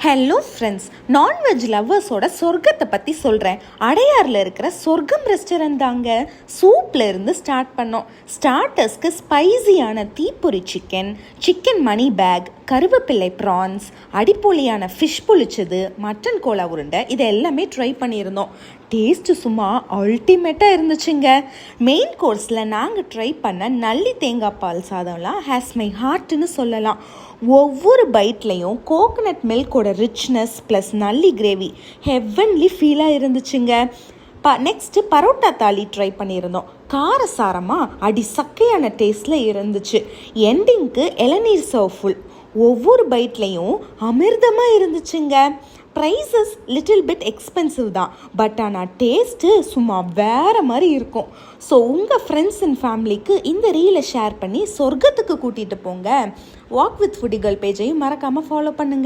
Hello friends, non veg லவ்வர்ஸோட சொர்க்கத்தை பற்றி சொல்கிறேன். அடையாரில் இருக்கிற சொர்க்கம் ரெஸ்டாரண்ட் தாங்க. சூப்பில் இருந்து ஸ்டார்ட் பண்ணோம். ஸ்டார்டர்ஸ்க்கு ஸ்பைசியான தீப்பொரி சிக்கன் மணி பேக், கருவேப்பிள்ளை ப்ரான்ஸ், அடிப்பொலியான ஃபிஷ் பொழிச்சது, மட்டன் கோலா உருண்டை, இது எல்லாமே ட்ரை பண்ணியிருந்தோம். டேஸ்ட்டு சும்மா அல்டிமேட்டாக இருந்துச்சுங்க. மெயின் கோர்ஸில் நாங்கள் ட்ரை பண்ண நல்லி தேங்காய் பால் சாதம்லாம் ஹேஸ் மை ஹார்ட்னு சொல்லலாம். ஒவ்வொரு பைட்லேயும் கோகனட் மில்கோட ரிச்னஸ் ப்ளஸ் நல்லி கிரேவி ஹெவன்லி ஃபீலாக இருந்துச்சுங்க. நெக்ஸ்ட்டு பரோட்டா தாலி ட்ரை பண்ணியிருந்தோம். காரசாரமாக அடி சக்கையான டேஸ்ட்டில் இருந்துச்சு. எண்டிங்க்கு இளநீர் சர்வ் ஃபுல். ஒவ்வொரு பைட்லேயும் அமிர்தமாக இருந்துச்சுங்க. ப்ரைஸஸ் லிட்டில் பிட் எக்ஸ்பென்சிவ் தான், பட் ஆனால் டேஸ்ட்டு சும்மா வேறு மாதிரி இருக்கும். ஸோ உங்கள் ஃப்ரெண்ட்ஸ் அண்ட் ஃபேமிலிக்கு இந்த ரீலை ஷேர் பண்ணி சொர்க்கத்துக்கு கூட்டிகிட்டு போங்க. வாக் வித் ஃபுடி கேர்ள் பேஜையும் மறக்காமல் ஃபாலோ பண்ணுங்கள்.